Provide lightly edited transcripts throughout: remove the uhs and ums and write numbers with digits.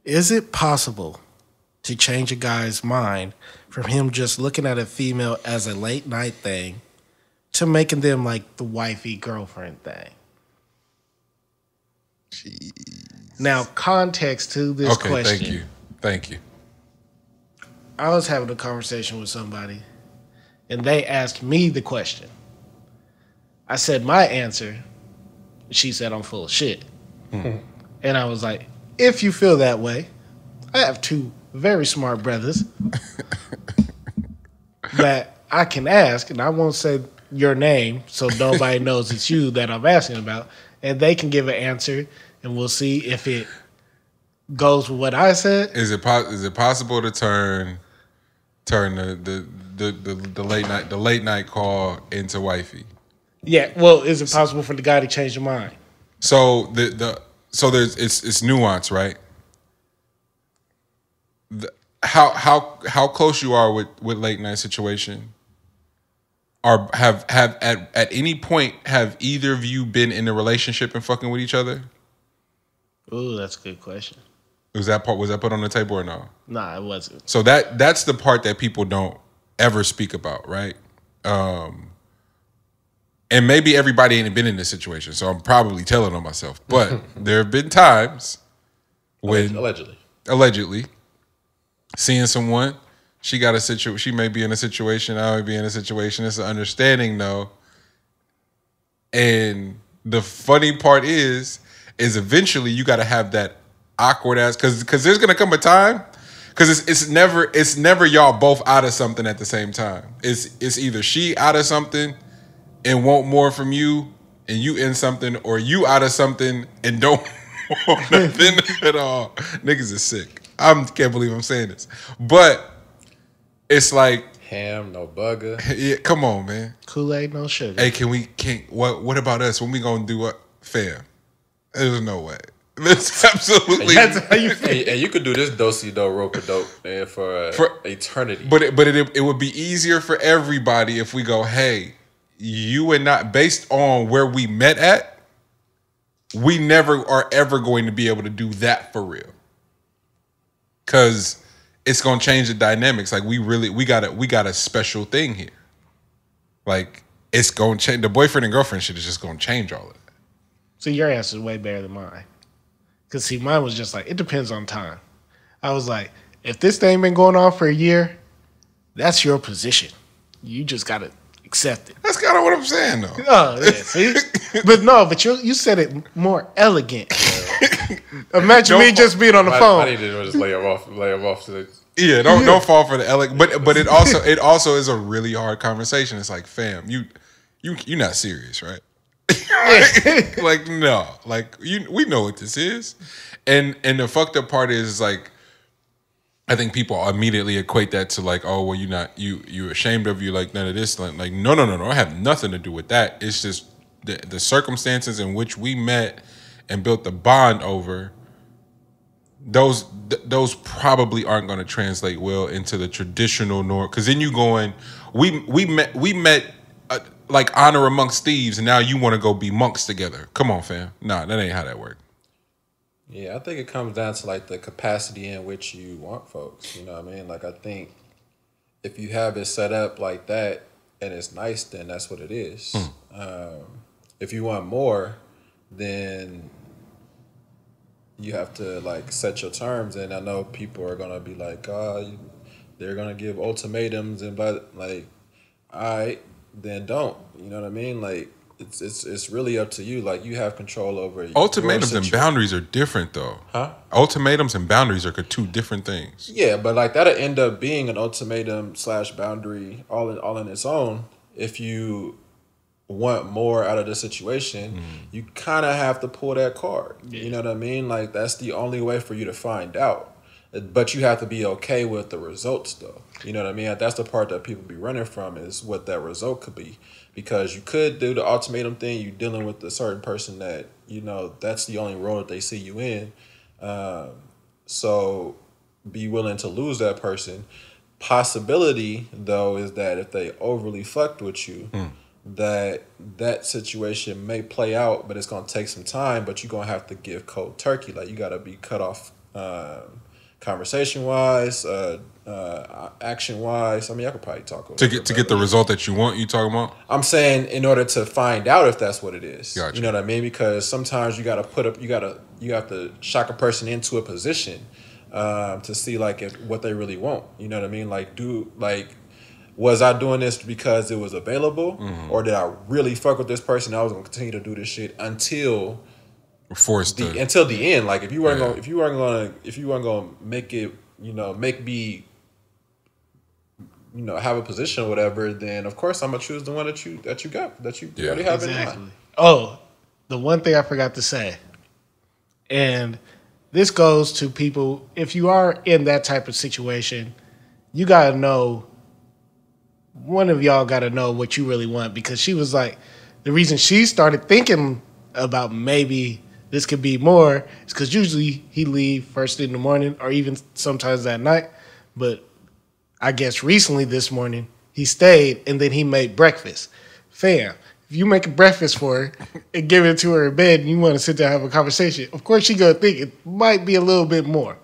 Is it possible to change a guy's mind from him just looking at a female as a late night thing to making them like the wifey girlfriend thing? Jeez. Now, context to this question. Thank you. I was having a conversation with somebody, and they asked me the question. I said my answer. She said I'm full of shit. And I was like, if you feel that way, I have two very smart brothers that I can ask, and I won't say your name so nobody knows it's you that I'm asking about, and they can give an answer, and we'll see if it goes with what I said. Is it possible to turn the late night call into wifey? Yeah. Well, is it possible for the guy to change their mind? So there's it's nuance, right? How close you are with late night situation, or have at any point have either of you been in a relationship and fucking with each other? Ooh, that's a good question. Was that put on the table or no? Nah, it wasn't. So that's the part that people don't ever speak about, right? And maybe everybody ain't been in this situation, so I'm probably telling on myself. But there have been times when allegedly seeing someone, she may be in a situation, I may be in a situation. It's an understanding though. And the funny part is eventually you got to have that awkward ass, because there's gonna come a time, because it's never y'all both out of something at the same time. It's either she out of something and want more from you, and you in something, or you out of something and don't want nothing at all. Niggas is sick. I can't believe I'm saying this, but it's like ham, no bugger. Yeah, come on, man. Kool-Aid, no sugar. Hey, what about us? When we gonna do what, fam? There's no way. That's absolutely. That's how you feel. And you could do this do-si-do, rope-a-dope, man, for eternity. But it would be easier for everybody if we go, hey, you and not based on where we met at, we never are ever going to be able to do that for real. Cause it's gonna change the dynamics. Like we got a special thing here. Like it's gonna change. The boyfriend and girlfriend shit is just gonna change all of that. So your answer is way better than mine. Cause see, mine was just like, it depends on time. I was like, if this thing been going on for a year, that's your position. You just gotta accept it. That's kind of what I'm saying, though. Oh, yeah, see? but you said it more elegant. Imagine me just being on the phone. I need to just lay him off to the... Yeah, don't fall for the elegant. But it also is a really hard conversation. It's like, fam, you're not serious, right? Like no, like we know what this is, and the fucked up part is like, I think people immediately equate that to like, oh well, you're ashamed of you, like none of this, like no, I have nothing to do with that. It's just the circumstances in which we met and built the bond over. Those probably aren't going to translate well into the traditional norm, because then you going, we met. Like honor amongst thieves, and now you want to go be monks together. Come on, fam. Nah, that ain't how that works. Yeah, I think it comes down to like the capacity in which you want folks. You know what I mean? Like I think if you have it set up like that and it's nice, then that's what it is. If you want more, then you have to like set your terms. And I know people are gonna be like, they're gonna give ultimatums and like, all right. Then don't. You know what I mean? Like it's really up to you. Like you have control over ultimatums and boundaries are different though. Huh? Ultimatums and boundaries are two different things. Yeah, but like that'll end up being an ultimatum / boundary all in its own. If you want more out of the situation, you kind of have to pull that card. Yeah. You know what I mean? Like that's the only way for you to find out. But you have to be okay with the results, though. You know what I mean? That's the part that people be running from, is what that result could be. Because you could do the ultimatum thing. You're dealing with a certain person that, you know, that's the only role that they see you in. So be willing to lose that person. Possibility, though, is that if they overly fucked with you, that situation may play out, but it's going to take some time. But you're going to have to give cold turkey. Like, you got to be cut off conversation wise, action wise. I mean, I could probably talk over to get the result that you want. You talking about? I'm saying in order to find out if that's what it is. Gotcha. You know what I mean? Because sometimes you got to put up, you have to shock a person into a position to see like what they really want. You know what I mean? Was I doing this because it was available, or did I really fuck with this person? I was gonna continue to do this shit until the end. Like if you weren't gonna make it, make me, have a position or whatever, then of course I'm gonna choose the one that you already have in mind. Oh, the one thing I forgot to say, and this goes to people, if you are in that type of situation, you gotta know. One of y'all got to know what you really want, because she was like, the reason she started thinking about maybe this could be more is because usually he leave first in the morning or even sometimes at night. But I guess recently this morning he stayed and then he made breakfast. Fam, if you make a breakfast for her and give it to her in bed and you want to sit there and have a conversation, of course she gonna think it might be a little bit more.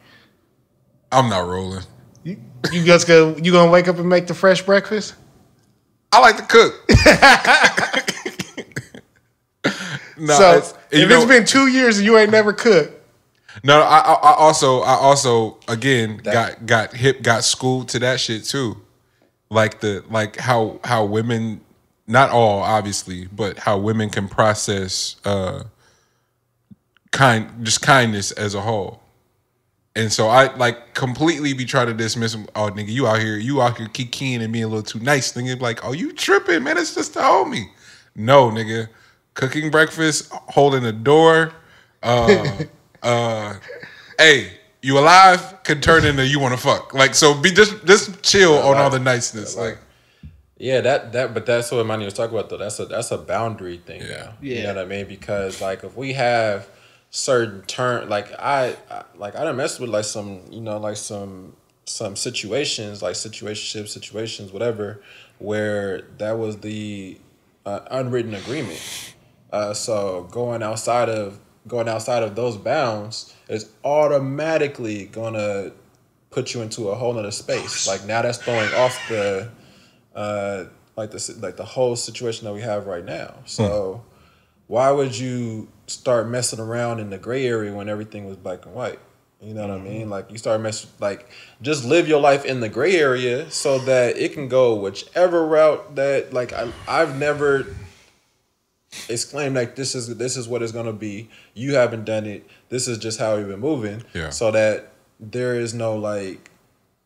I'm not rolling. You gonna wake up and make the fresh breakfast? I like to cook. No, so if it's been 2 years and you ain't never cooked. No, I also again got schooled to that shit too. Like how women, not all obviously, but how women can process kindness as a whole. And so I like completely be trying to dismiss him. Oh, nigga, you out here kikiing and being a little too nice. Nigga, like, oh, you tripping, man? It's just a homie. No, nigga, cooking breakfast, holding the door. Hey, you alive? Could turn into you want to fuck. Like, so be just chill on all the niceness. Like, yeah, but that's what Manny was talking about though. That's a boundary thing. Yeah, you know what I mean? Because like if we have certain I done messed with like some, some situations, like situations, whatever, where that was the unwritten agreement. So going outside of those bounds is automatically gonna put you into a whole nother space. Like now that's throwing off the the whole situation that we have right now. So why would you start messing around in the gray area when everything was black and white? You know what I mean? Like you start just live your life in the gray area so that it can go whichever route that I've never exclaimed like this is what it's gonna be. You haven't done it. This is just how we've been moving. Yeah. So that there is no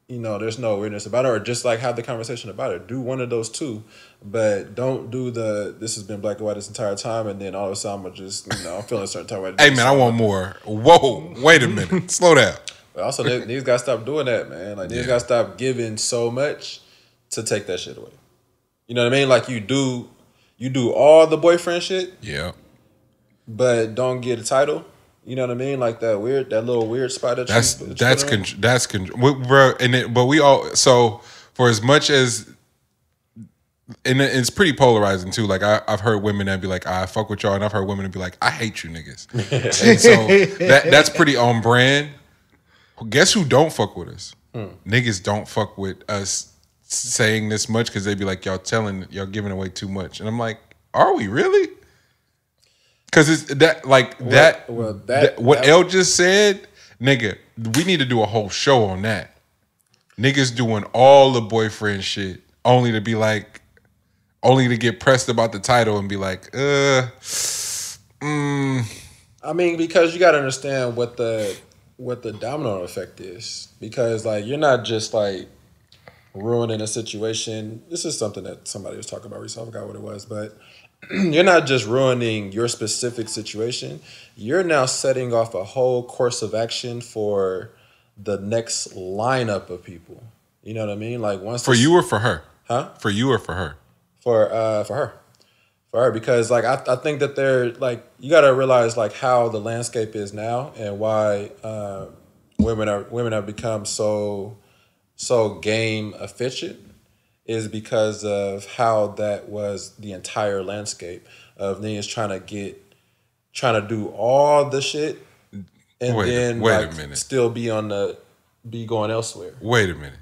there's no weirdness about it, or just like have the conversation about it. Do one of those two, but don't do this has been black and white this entire time, and then all of a sudden I'm just I'm feeling a certain type of way. Hey man, I want more. Whoa, wait a minute, slow down. But also, these guys stop doing that, man. Like these guys stop giving so much to take that shit away. You know what I mean? Like you do all the boyfriend shit, but don't get a title. You know what I mean? Like that little weird spot that bro. But we all, so for as much as, and it's pretty polarizing too. Like I've heard women that be like, I fuck with y'all, and I've heard women that be like, I hate you niggas. And so that's pretty on brand. Guess who don't fuck with us? Niggas don't fuck with us saying this much because they be like, y'all giving away too much, and I'm like, are we really? Because it's what El just said, nigga, we need to do a whole show on that. Niggas doing all the boyfriend shit only to get pressed about the title and be like, I mean, because you got to understand what the domino effect is. Because like you're not just like ruining a situation. This is something that somebody was talking about recently. I forgot what it was, but you're not just ruining your specific situation. You're now setting off a whole course of action for the next lineup of people. You know what I mean? Like for you or for her? Huh? For you or for her? For her, because like I think that they're like, you got to realize like how the landscape is now and why women have become so game efficient. Is because of how that was the entire landscape of niggas trying to do all the shit and Wait then a minute. still be going elsewhere. Wait a minute.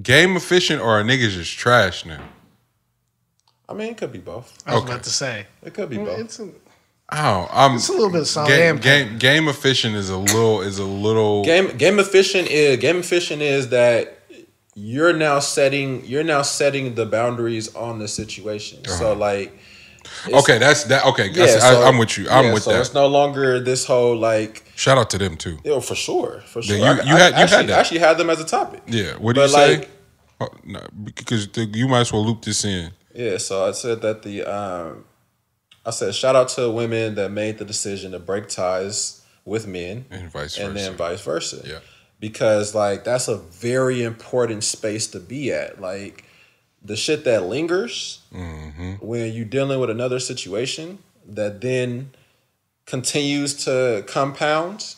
Game efficient or are niggas just trash now? I mean, it could be both. I was about to say. It could be both. It's a It's a little bit of salt and pepper. game efficient is a little Game efficient is that you're now setting the boundaries on the situation. So like, okay. That's that. Okay, yeah, I'm with you. I'm with so that. it's no longer this whole like. Shout out to them too. Yeah, for sure. Yeah, you had that. I actually had them as a topic. Yeah. What do you say? Oh, no, because you might as well loop this in. Yeah. So I said that I said shout out to women that made the decision to break ties with men And vice versa. and then vice versa. Yeah. Because like that's a very important space to be at. Like the shit that lingers when you're dealing with another situation that then continues to compound.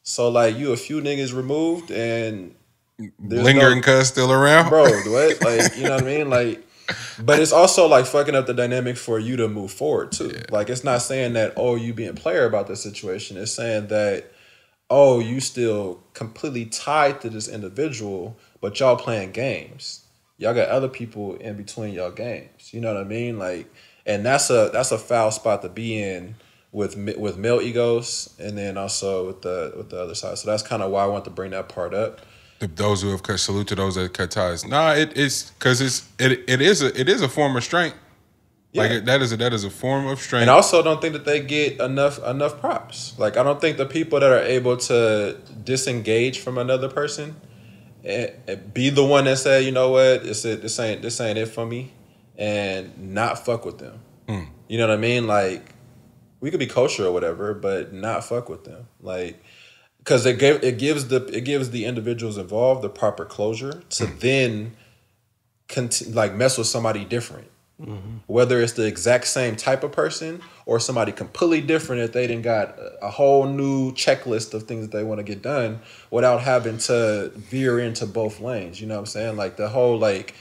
So like you a few niggas removed and Lingering cuz still around? bro, what? Like, you know what I mean? Like, but it's also like fucking up the dynamic for you to move forward too. Yeah. Like it's not saying that, oh, you being player about the situation. It's saying that, oh, you still completely tied to this individual, but y'all playing games. Y'all got other people in between y'all games. You know what I mean? Like, and that's a foul spot to be in with male egos, and then also with the other side. So that's kind of why I want to bring that part up. Those who have cut, salute to those that cut ties. Nah, it's because it is a form of strength. Yeah. Like that is a form of strength. And I also don't think that they get enough props. Like I don't think the people that are able to disengage from another person and be the one that say, you know what, this ain't it for me, and not fuck with them. You know what I mean? Like we could be kosher or whatever, but not fuck with them. Like. Because it gives the individuals involved the proper closure to then mess with somebody different, whether it's the exact same type of person or somebody completely different if they done got a whole new checklist of things that they want to get done without having to veer into both lanes. You know what I'm saying? Like the whole like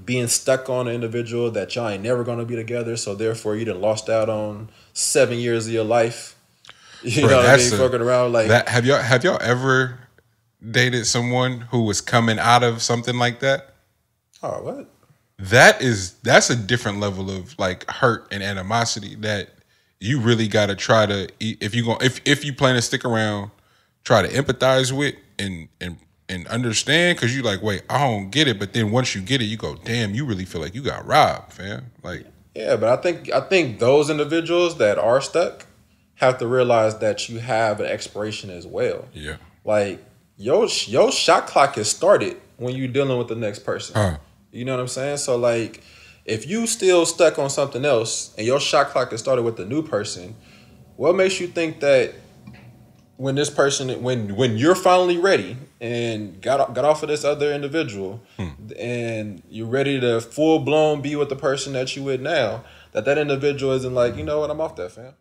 being stuck on an individual that y'all ain't never gonna be together, so therefore you done lost out on 7 years of your life. You know what I mean? Fucking around like that. Have y'all ever dated someone who was coming out of something like that? Oh, what? That's a different level of like hurt and animosity that you really got to try to, if you plan to stick around, try to empathize with and understand, because you like, wait, I don't get it, but then once you get it, you go, damn, you really feel like you got robbed, fam. Like, yeah, but I think those individuals that are stuck have to realize that you have an expiration as well. Yeah. Like your shot clock is started when you're dealing with the next person. You know what I'm saying? So like if you still stuck on something else and your shot clock is started with the new person, what makes you think that when this person when you're finally ready and got off of this other individual and you're ready to full blown be with the person that you with now, that individual isn't like, you know what, I'm off that, fam.